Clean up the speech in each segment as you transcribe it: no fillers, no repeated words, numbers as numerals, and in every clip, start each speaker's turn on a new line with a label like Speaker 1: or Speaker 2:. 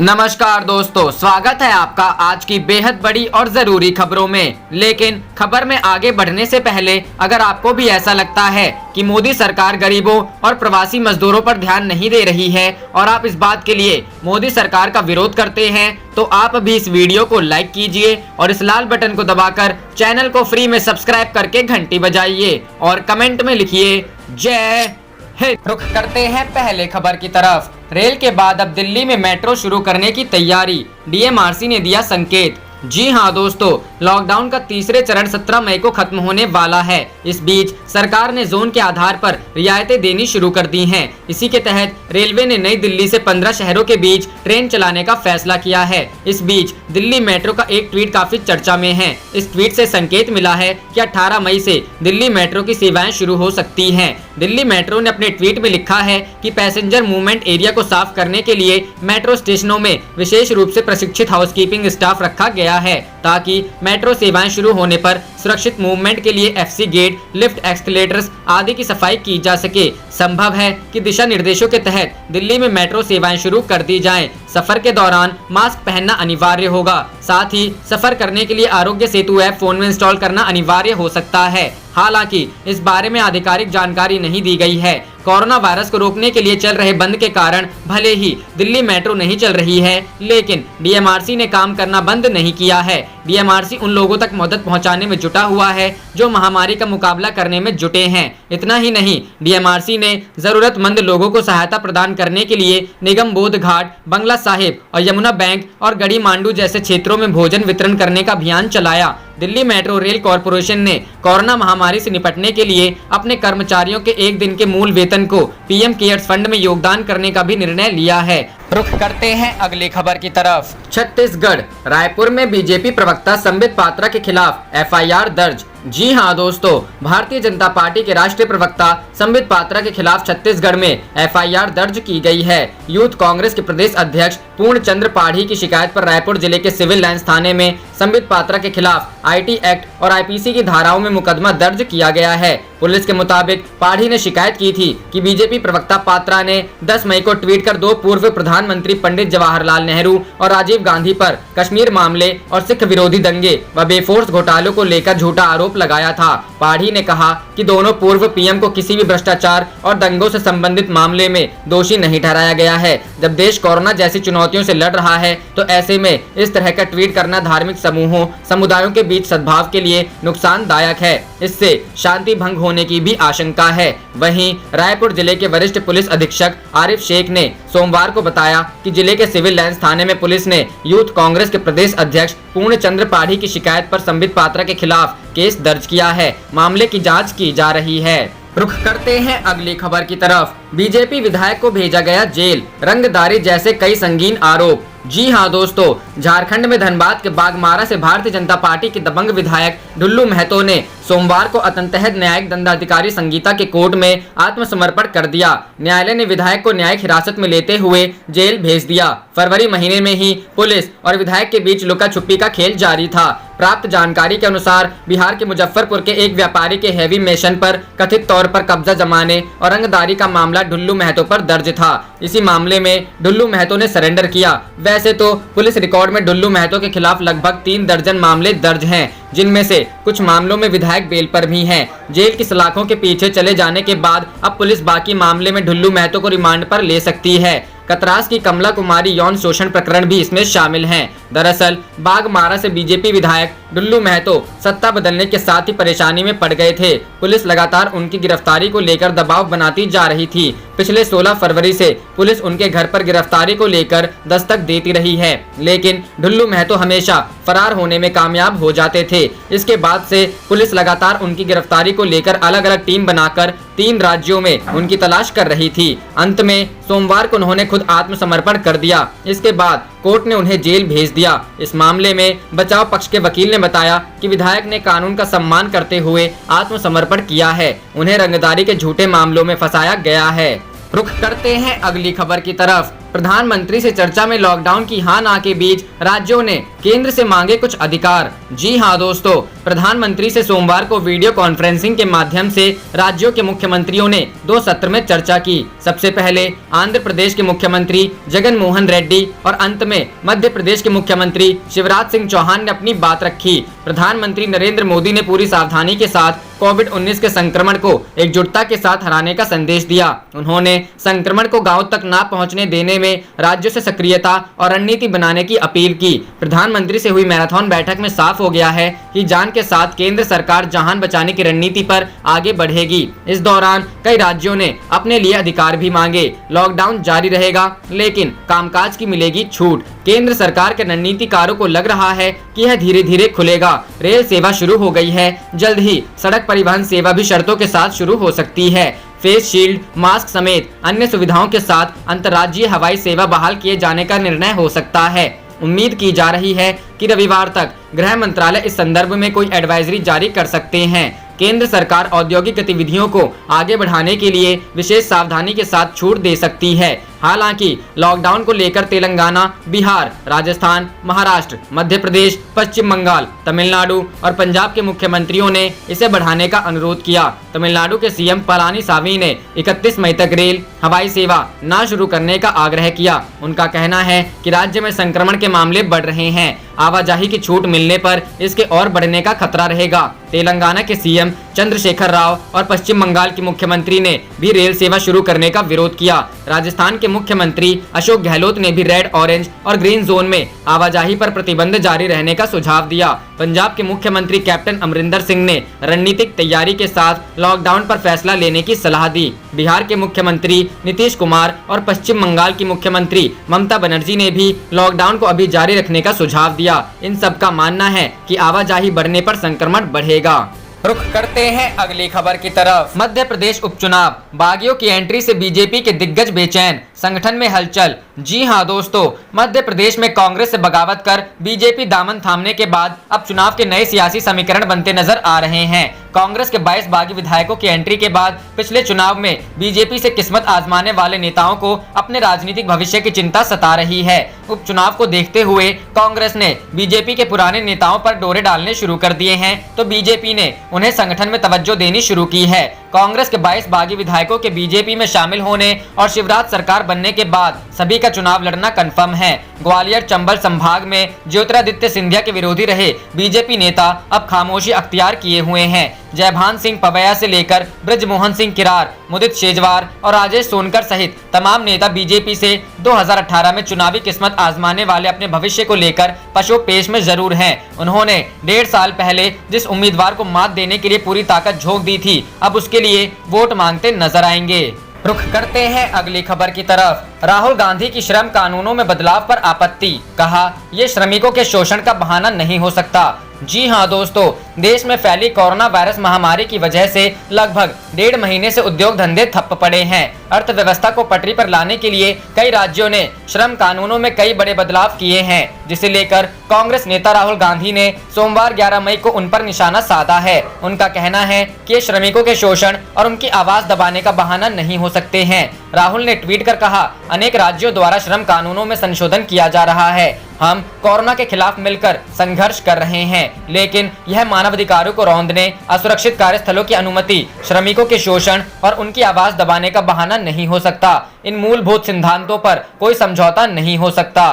Speaker 1: नमस्कार दोस्तों, स्वागत है आपका आज की बेहद बड़ी और जरूरी खबरों में। लेकिन खबर में आगे बढ़ने से पहले अगर आपको भी ऐसा लगता है कि मोदी सरकार गरीबों और प्रवासी मजदूरों पर ध्यान नहीं दे रही है और आप इस बात के लिए मोदी सरकार का विरोध करते हैं, तो आप भी इस वीडियो को लाइक कीजिए और इस लाल बटन को दबाकर चैनल को फ्री में सब्सक्राइब करके घंटी बजाइए और कमेंट में लिखिए जय हिंद। रुख करते हैं पहले खबर की तरफ। रेल के बाद अब दिल्ली में मेट्रो शुरू करने की तैयारी, डीएमआरसी ने दिया संकेत। जी हां दोस्तों, लॉकडाउन का तीसरे चरण 17 मई को खत्म होने वाला है। इस बीच सरकार ने जोन के आधार पर रियायतें देनी शुरू कर दी हैं। इसी के तहत रेलवे ने नई दिल्ली से 15 शहरों के बीच ट्रेन चलाने का फैसला किया है। इस बीच दिल्ली मेट्रो का एक ट्वीट काफी चर्चा में है। इस ट्वीट से संकेत मिला है कि 18 मई से दिल्ली मेट्रो की सेवाएं शुरू हो सकती हैं। दिल्ली मेट्रो ने अपने ट्वीट में लिखा है कि पैसेंजर मूवमेंट एरिया को साफ करने के लिए मेट्रो स्टेशनों में विशेष रूप से प्रशिक्षित हाउसकीपिंग स्टाफ रखा गया है, ताकि मेट्रो सेवाएं शुरू होने पर सुरक्षित मूवमेंट के लिए एफसी गेट, लिफ्ट, एक्सकलेटर्स आदि की सफाई की जा सके। संभव है कि दिशा निर्देशों के तहत दिल्ली में मेट्रो सेवाएं शुरू कर दी जाएं। सफर के दौरान मास्क पहनना अनिवार्य होगा। साथ ही सफर करने के लिए आरोग्य सेतु ऐप फोन में इंस्टॉल करना अनिवार्य हो सकता है। हालांकि इस बारे में आधिकारिक जानकारी नहीं दी गई है। कोरोना वायरस को रोकने के लिए चल रहे बंद के कारण भले ही दिल्ली मेट्रो नहीं चल रही है, लेकिन डीएमआरसी ने काम करना बंद नहीं किया है। डीएमआरसी उन लोगों तक मदद पहुंचाने में जुटा हुआ है जो महामारी का मुकाबला करने में जुटे हैं। इतना ही नहीं, डीएमआरसी ने जरूरतमंद लोगों को सहायता प्रदान करने के लिए निगम बोध घाट, बंगला साहिब और यमुना बैंक और गढ़ी मांडू जैसे क्षेत्रों में भोजन वितरण करने का अभियान चलाया। दिल्ली मेट्रो रेल कॉरपोरेशन ने कोरोना महामारी से निपटने के लिए अपने कर्मचारियों के एक दिन के मूल वेतन को पीएम केयर्स फंड में योगदान करने का भी निर्णय लिया है। रुख करते हैं अगली खबर की तरफ। छत्तीसगढ़, रायपुर में बीजेपी प्रवक्ता संबित पात्रा के खिलाफ एफआईआर दर्ज। जी हां दोस्तों, भारतीय जनता पार्टी के राष्ट्रीय प्रवक्ता संबित पात्रा के खिलाफ छत्तीसगढ़ में एफआईआर दर्ज की गई है। यूथ कांग्रेस के प्रदेश अध्यक्ष पूर्णचंद्र पाढ़ी की शिकायत पर रायपुर जिले के सिविल लाइंस थाने में संबित पात्रा के खिलाफ आईटी एक्ट और आईपीसी की धाराओं में मुकदमा दर्ज किया गया है। पुलिस के मुताबिक पाढ़ी ने शिकायत की थी कि बीजेपी प्रवक्ता पात्रा ने 10 मई को ट्वीट कर दो पूर्व प्रधानमंत्री पंडित जवाहरलाल नेहरू और राजीव गांधी पर कश्मीर मामले और सिख विरोधी दंगे व बेफोर्स घोटालों को लेकर झूठा आरोप लगाया था। पाढ़ी ने कहा कि दोनों पूर्व पीएम को किसी भी भ्रष्टाचार और दंगों से संबंधित मामले में दोषी नहीं ठहराया गया है। जब देश कोरोना जैसी चुनौतियों से लड़ रहा है, तो ऐसे में इस तरह का ट्वीट करना धार्मिक समूहों, समुदायों के बीच सद्भाव के लिए नुकसानदायक है। इससे शांति भंग होने की भी आशंका है। वहीं रायपुर जिले के वरिष्ठ पुलिस अधीक्षक आरिफ शेख ने सोमवार को बताया कि जिले के सिविल लाइंस थाने में पुलिस ने यूथ कांग्रेस के प्रदेश अध्यक्ष पूर्णचंद्र पाढ़ी की शिकायत पर संबित पात्रा के खिलाफ केस दर्ज किया है। मामले की जांच की जा रही है। रुख करते हैं अगली खबर की तरफ। बीजेपी विधायक को भेजा गया जेल, रंगदारी जैसे कई संगीन आरोप। जी हां दोस्तों, झारखंड में धनबाद के बागमारा से भारतीय जनता पार्टी के दबंग विधायक ढुल्लू महतो ने सोमवार को अतंतहद न्यायिक दंडाधिकारी संगीता के कोर्ट में आत्मसमर्पण कर दिया। न्यायालय ने विधायक को न्यायिक हिरासत में लेते हुए जेल भेज दिया। फरवरी महीने में ही पुलिस और विधायक के बीच लुका छुपी का खेल जारी था। प्राप्त जानकारी के अनुसार बिहार के मुजफ्फरपुर के एक व्यापारी के हेवी मेशन पर कथित तौर पर कब्जा जमाने और रंगदारी का मामला ढुल्लू महतो पर दर्ज था। इसी मामले में ढुल्लू महतो ने सरेंडर किया। वैसे तो पुलिस रिकॉर्ड में ढुल्लू महतो के खिलाफ लगभग 3 दर्जन मामले दर्ज हैं, जिनमें से कुछ मामलों में विधायक बेल पर भी हैं। जेल की सलाखों के पीछे चले जाने के बाद अब पुलिस बाकी मामले में ढुल्लू महतो को रिमांड पर ले सकती है। कतरास की कमला कुमारी यौन शोषण प्रकरण भी इसमें शामिल हैं। दरअसल बागमारा से बीजेपी विधायक ढुल्लू महतो सत्ता बदलने के साथ ही परेशानी में पड़ गए थे। पुलिस लगातार उनकी गिरफ्तारी को लेकर दबाव बनाती जा रही थी। पिछले 16 फरवरी से पुलिस उनके घर पर गिरफ्तारी को लेकर दस्तक देती रही है, लेकिन ढुल्लू महतो हमेशा फरार होने में कामयाब हो जाते थे। इसके बाद से पुलिस लगातार उनकी गिरफ्तारी को लेकर अलग अलग टीम बनाकर 3 राज्यों में उनकी तलाश कर रही थी। अंत में सोमवार को उन्होंने खुद आत्मसमर्पण कर दिया। इसके बाद कोर्ट ने उन्हें जेल भेज दिया। इस मामले में बचाव पक्ष के वकील ने बताया कि विधायक ने कानून का सम्मान करते हुए आत्मसमर्पण किया है। उन्हें रंगदारी के झूठे मामलों में फंसाया गया है। रुख करते हैं अगली खबर की तरफ। प्रधानमंत्री से चर्चा में लॉकडाउन की हाँ ना के बीच राज्यों ने केंद्र से मांगे कुछ अधिकार। जी हाँ दोस्तों, प्रधानमंत्री से सोमवार को वीडियो कॉन्फ्रेंसिंग के माध्यम से राज्यों के मुख्यमंत्रियों ने 2 सत्र में चर्चा की। सबसे पहले आंध्र प्रदेश के मुख्यमंत्री जगन मोहन रेड्डी और अंत में मध्य प्रदेश के मुख्यमंत्री शिवराज सिंह चौहान ने अपनी बात रखी। प्रधानमंत्री नरेंद्र मोदी ने पूरी सावधानी के साथ कोविड-19 के संक्रमण को एकजुटता के साथ हराने का संदेश दिया। उन्होंने संक्रमण को गांव तक ना पहुंचने देने में राज्यों से सक्रियता और रणनीति बनाने की अपील की। प्रधानमंत्री से हुई मैराथन बैठक में साफ हो गया है कि जान के साथ केंद्र सरकार जान बचाने की रणनीति पर आगे बढ़ेगी। इस दौरान कई राज्यों ने अपने लिए अधिकार भी मांगे। लॉकडाउन जारी रहेगा लेकिन कामकाज की मिलेगी छूट। केंद्र सरकार के रणनीतिकारों को लग रहा है कि यह धीरे धीरे खुलेगा। रेल सेवा शुरू हो गई है, जल्द ही सड़क परिवहन सेवा भी शर्तों के साथ शुरू हो सकती है। फेस शील्ड, मास्क समेत अन्य सुविधाओं के साथ अंतर्राज्यीय हवाई सेवा बहाल किए जाने का निर्णय हो सकता है। उम्मीद की जा रही है कि रविवार तक गृह मंत्रालय इस संदर्भ में कोई एडवाइजरी जारी कर सकते हैं। केंद्र सरकार औद्योगिक गतिविधियों को आगे बढ़ाने के लिए विशेष सावधानी के साथ छूट दे सकती है। हालांकि लॉकडाउन को लेकर तेलंगाना, बिहार, राजस्थान, महाराष्ट्र, मध्य प्रदेश, पश्चिम बंगाल, तमिलनाडु और पंजाब के मुख्यमंत्रियों ने इसे बढ़ाने का अनुरोध किया। तमिलनाडु के सीएम पलानीसामी ने 31 मई तक रेल, हवाई सेवा न शुरू करने का आग्रह किया। उनका कहना है कि राज्य में संक्रमण के मामले बढ़ रहे हैं। आवाजाही की छूट मिलने पर इसके और बढ़ने का खतरा रहेगा। तेलंगाना के सीएम चंद्रशेखर राव और पश्चिम बंगाल के मुख्यमंत्री ने भी रेल सेवा शुरू करने का विरोध किया। राजस्थान के मुख्यमंत्री अशोक गहलोत ने भी रेड, ऑरेंज और ग्रीन जोन में आवाजाही पर प्रतिबंध जारी रहने का सुझाव दिया। पंजाब के मुख्यमंत्री कैप्टन अमरिंदर सिंह ने रणनीतिक तैयारी के साथ लॉकडाउन पर फैसला लेने की सलाह दी। बिहार के मुख्यमंत्री नीतीश कुमार और पश्चिम बंगाल की मुख्यमंत्री ममता बनर्जी ने भी लॉकडाउन को अभी जारी रखने का सुझाव दिया। इन सब का मानना है कि आवाजाही बढ़ने पर संक्रमण बढ़ेगा। रुख करते हैं अगली खबर की तरफ। मध्य प्रदेश उपचुनाव, बागियों की एंट्री से बीजेपी के दिग्गज बेचैन, संगठन में हलचल। जी हां दोस्तों, मध्य प्रदेश में कांग्रेस से बगावत कर बीजेपी दामन थामने के बाद अब चुनाव के नए सियासी समीकरण बनते नजर आ रहे हैं। कांग्रेस के 22 बागी विधायकों की एंट्री के बाद पिछले चुनाव में बीजेपी से किस्मत आजमाने वाले नेताओं को अपने राजनीतिक भविष्य की चिंता सता रही है। उपचुनाव को देखते हुए कांग्रेस ने बीजेपी के पुराने नेताओं पर डोरे डालने शुरू कर दिए हैं, तो बीजेपी ने उन्हें संगठन में तवज्जो देनी शुरू की है। कांग्रेस के 22 बागी विधायकों के बीजेपी में शामिल होने और शिवराज सरकार बनने के बाद सभी का चुनाव लड़ना कंफर्म है। ग्वालियर चंबल संभाग में ज्योतिरादित्य सिंधिया के विरोधी रहे बीजेपी नेता अब खामोशी अख्तियार किए हुए हैं। जयभान सिंह पवैया से लेकर ब्रजमोहन सिंह किरार, मुदित शेजवार और राजेश सोनकर सहित तमाम नेता बीजेपी से 2018 में चुनावी किस्मत आजमाने वाले अपने भविष्य को लेकर पशोपेश में जरूर हैं। उन्होंने 1.5 साल पहले जिस उम्मीदवार को मात देने के लिए पूरी ताकत झोंक दी थी, अब उसके लिए वोट मांगते नजर आएंगे। रुख करते हैं अगली खबर की तरफ। राहुल गांधी की श्रम कानूनों में बदलाव पर आपत्ति, कहा ये श्रमिकों के शोषण का बहाना नहीं हो सकता। जी हां दोस्तों, देश में फैली कोरोना वायरस महामारी की वजह से लगभग 1.5 महीने से उद्योग धंधे ठप पड़े हैं। अर्थव्यवस्था को पटरी पर लाने के लिए कई राज्यों ने श्रम कानूनों में कई बड़े बदलाव किए हैं, जिसे लेकर कांग्रेस नेता राहुल गांधी ने सोमवार 11 मई को उन पर निशाना साधा है। उनका कहना है कि श्रमिकों के शोषण और उनकी आवाज दबाने का बहाना नहीं हो सकते हैं। राहुल ने ट्वीट कर कहा, अनेक राज्यों द्वारा श्रम कानूनों में संशोधन किया जा रहा है। हम कोरोना के खिलाफ मिलकर संघर्ष कर रहे हैं, लेकिन यह मानवाधिकारों को रौंदने, असुरक्षित कार्यस्थलों की अनुमति, श्रमिकों के शोषण और उनकी आवाज दबाने का बहाना नहीं हो सकता। इन मूलभूत सिद्धांतों पर कोई समझौता नहीं हो सकता।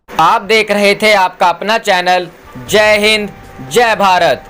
Speaker 1: आप देख रहे थे आपका अपना चैनल जय हिंद, जय भारत।